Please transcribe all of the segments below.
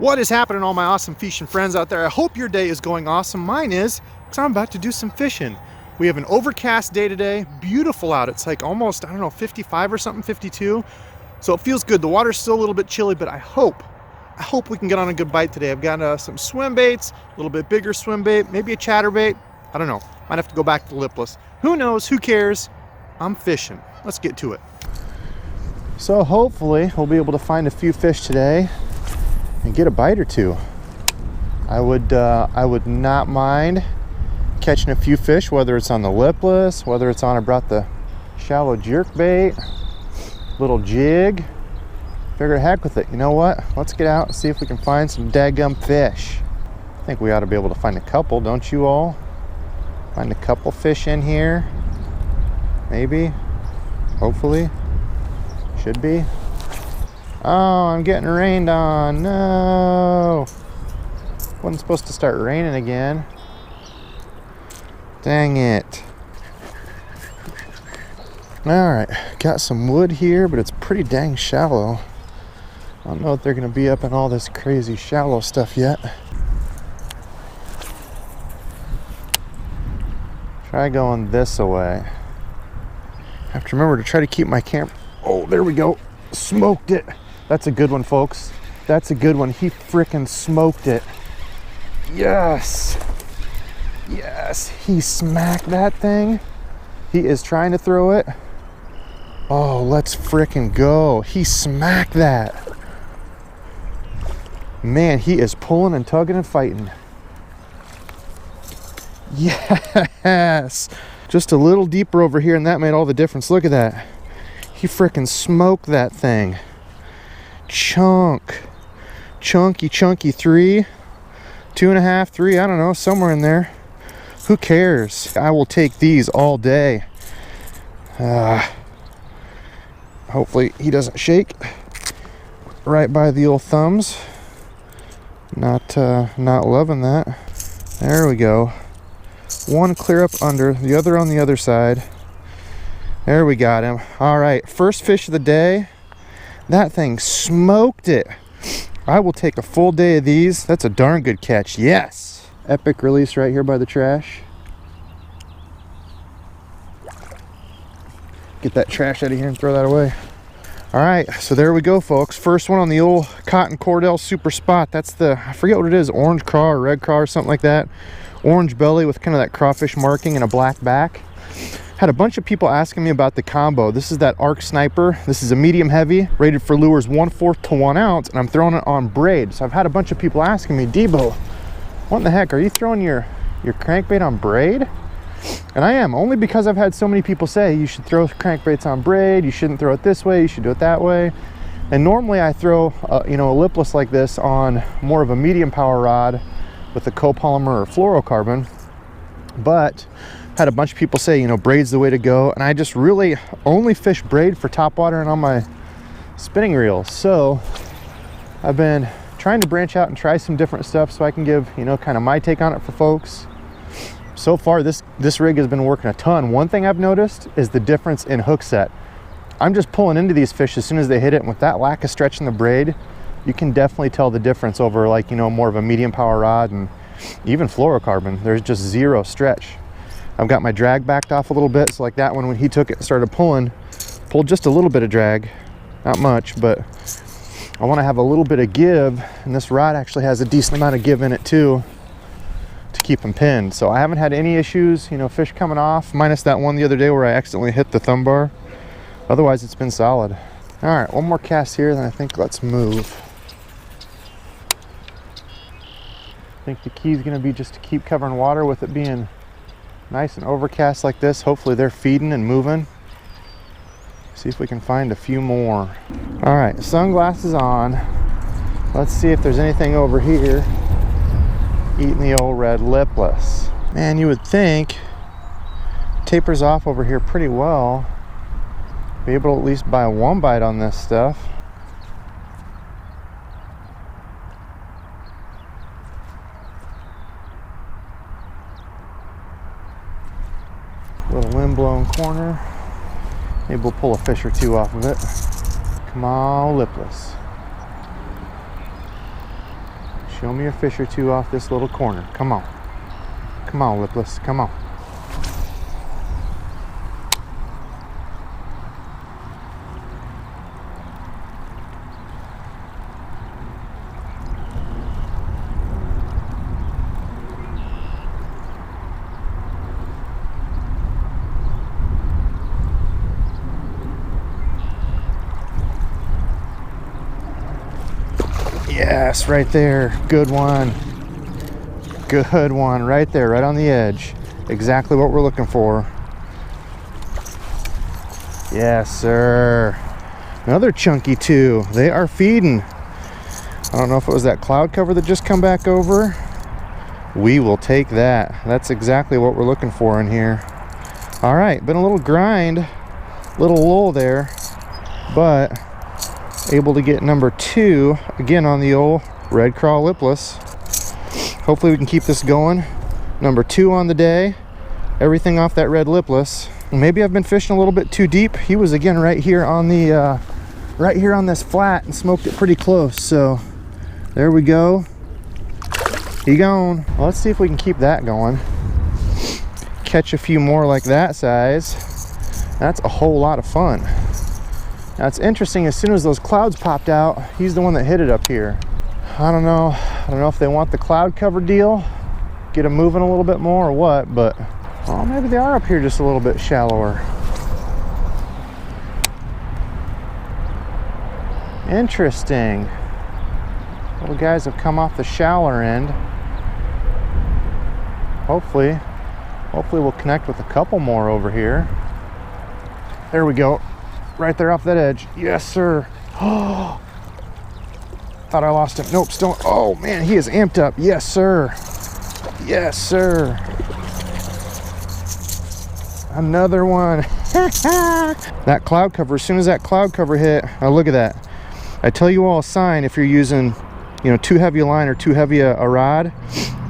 What is happening, all my awesome fishing friends out there? I hope your day is going awesome. Mine is, because I'm about to do some fishing. We have an overcast day today, beautiful out. It's like almost, I don't know, 55 or something, 52. So it feels good. The water's still a little bit chilly, but I hope we can get on a good bite today. I've got some swim baits, a little bit bigger swim bait, maybe a chatterbait. I don't know. Might have to go back to lipless. Who knows? Who cares? I'm fishing. Let's get to it. So hopefully we'll be able to find a few fish today and get a bite or two. I would not mind catching a few fish, whether it's on the lipless, whether it's on, I brought the shallow jerk bait, little jig. Figure heck with it. You know what? Let's get out and see if we can find some daggum fish. I think we ought to be able to find a couple, don't you all? Find a couple fish in here. Maybe. Hopefully. Should be. Oh, I'm getting rained on. No. Wasn't supposed to start raining again. Dang it. Alright, got some wood here, but it's pretty dang shallow. I don't know if they're going to be up in all this crazy shallow stuff yet. Try going this way. I have to remember to try to keep my camera. Oh, there we go. Smoked it. That's a good one, folks. That's a good one. He frickin' smoked it. Yes. Yes. He smacked that thing. He is trying to throw it. Oh, let's frickin' go. He smacked that. Man, he is pulling and tugging and fighting. Yes. Just a little deeper over here, and that made all the difference. Look at that. He frickin' smoked that thing. Chunk. Chunky 3, 2.5, 3, I don't know, somewhere in there. Who cares? I will take these all day. Hopefully he doesn't shake right by the old thumbs. Not loving that. There we go. One clear up under, the other on the other side. There we got him. All right, first fish of the day. That thing smoked it. I will take a full day of these. That's a darn good catch. Yes. Epic release right here by the trash. Get that trash out of here and throw that away. All right, so there we go, folks. First one on the old cotton Cordell super spot. That's the, I forget what it is, orange craw or red craw or something like that. Orange belly with kind of that crawfish marking and a black back. Had a bunch of people asking me about the combo. This is that Arc Sniper. This is a medium heavy, rated for lures 1/4 to 1 ounce, and I'm throwing it on braid. So I've had a bunch of people asking me, Debo, what in the heck, are you throwing your crankbait on braid? And I am, only because I've had so many people say you should throw crankbaits on braid, you shouldn't throw it this way, you should do it that way. And normally I throw a lipless like this on more of a medium power rod with a copolymer or fluorocarbon, but had a bunch of people say, braid's the way to go, and I just really only fish braid for topwater and on my spinning reels. So I've been trying to branch out and try some different stuff so I can give, kind of my take on it for folks. So far, this rig has been working a ton. One thing I've noticed is the difference in hook set. I'm just pulling into these fish as soon as they hit it, and with that lack of stretch in the braid, you can definitely tell the difference over more of a medium power rod and even fluorocarbon. There's just zero stretch. I've got my drag backed off a little bit, so like that one, when he took it and started pulled just a little bit of drag, not much, but I want to have a little bit of give, and this rod actually has a decent amount of give in it too, to keep them pinned. So I haven't had any issues, fish coming off, minus that one the other day where I accidentally hit the thumb bar. Otherwise, it's been solid. All right, one more cast here, then I think let's move. I think the key is going to be just to keep covering water with it being nice and overcast like this. Hopefully they're feeding and moving. See if we can find a few more. All right, sunglasses on. Let's see if there's anything over here eating the old red lipless. Man, you would think tapers off over here pretty well. Be able to at least buy one bite on this stuff. Little wind-blown corner. Maybe we'll pull a fish or two off of it. Come on, lipless. Show me a fish or two off this little corner. Come on. Come on, Lipless. Come on. Yes, right there. Good one. Good one right there, right on the edge. Exactly what we're looking for. Yes, sir. Another chunky too. They are feeding. I don't know if it was that cloud cover that just come back over. We will take that. That's exactly what we're looking for in here. All right, been a little grind, little lull there, but able to get number 2 again on the old red craw lipless. Hopefully we can keep this going. Number 2 on the day. Everything off that red lipless. Maybe I've been fishing a little bit too deep. He was again right here on the right here on this flat and smoked it pretty close. So there we go. He gone. Well, let's see if we can keep that going. Catch a few more like that size. That's a whole lot of fun. Now it's interesting, as soon as those clouds popped out, he's the one that hit it up here. I don't know if they want the cloud cover deal, get them moving a little bit more or what, but well, maybe they are up here just a little bit shallower. Interesting. Little guys have come off the shallower end. Hopefully we'll connect with a couple more over here. There we go. Right there off that edge. Yes, sir. Oh, thought I lost him. Nope, still. Oh man, he is amped up. Yes, sir. Yes, sir. Another one. That cloud cover, as soon as that cloud cover hit, oh, look at that. I tell you all a sign if you're using, you know, too heavy a line or too heavy a rod.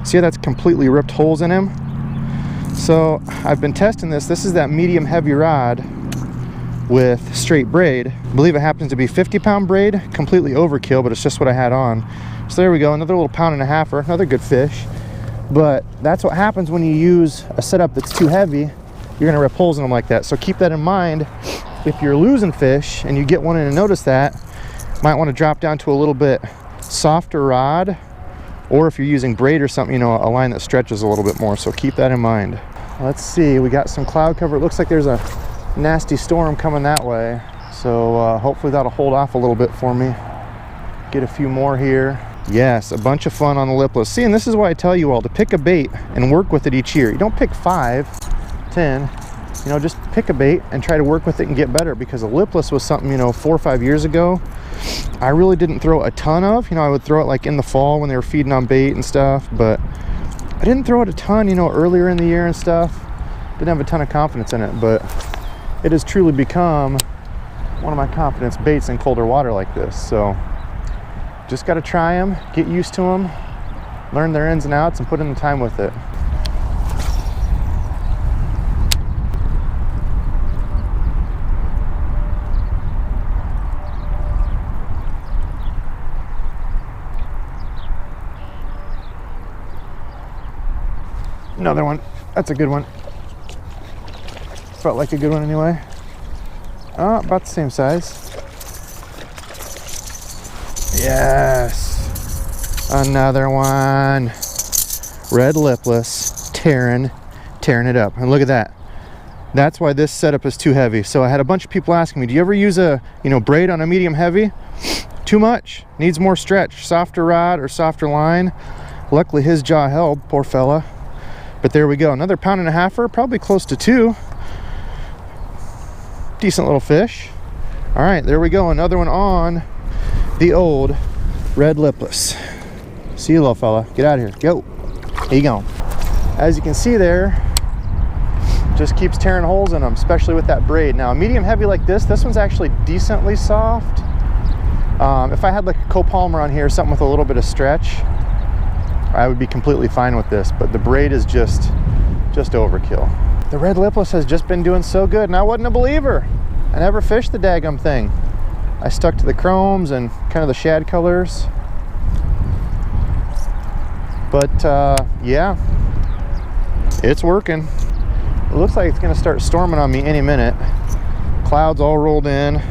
See how that's completely ripped holes in him? So I've been testing this. This is that medium heavy rod with straight braid. I believe it happens to be 50-pound braid. Completely overkill, but it's just what I had on. So there we go, another little 1.5-pounder, another good fish. But that's what happens when you use a setup that's too heavy. You're gonna rip holes in them like that. So keep that in mind. If you're losing fish and you get one in and notice that, might want to drop down to a little bit softer rod, or if you're using braid or something, you know, a line that stretches a little bit more. So keep that in mind. Let's see, we got some cloud cover. It looks like there's a nasty storm coming that way, so hopefully that'll hold off a little bit for me. Get a few more here. Yes, a bunch of fun on the lipless. See, and this is why I tell you all to pick a bait and work with it each year. You don't pick 5, 10, you know, just pick a bait and try to work with it and get better, because a lipless was something, you know, 4 or 5 years ago I really didn't throw a ton of. You know, I would throw it like in the fall when they were feeding on bait and stuff, but I didn't throw it a ton, you know, earlier in the year and stuff. Didn't have a ton of confidence in it, but it has truly become one of my confidence baits in colder water like this. So just got to try them, get used to them, learn their ins and outs, and put in the time with it. Another one. That's a good one. Felt like a good one anyway. Oh, about the same size. Yes. Another one. Red lipless, tearing it up. And look at that. That's why this setup is too heavy. So I had a bunch of people asking me, do you ever use a, you know, braid on a medium heavy? Too much. Needs more stretch. Softer rod or softer line. Luckily his jaw held, poor fella. But there we go. Another 1.5-pounder, probably close to 2. Decent little fish. All right, there we go. Another one on the old red lipless. See you, little fella. Get out of here. Go. There you go. As you can see there, just keeps tearing holes in them, especially with that braid. Now, a medium heavy like this one's actually decently soft. If I had like a copolymer on here, something with a little bit of stretch, I would be completely fine with this, but the braid is just overkill. The red lipless has just been doing so good, and I wasn't a believer. I never fished the daggum thing. I stuck to the chromes and kind of the shad colors. But yeah, it's working. It looks like it's gonna start storming on me any minute. Clouds all rolled in.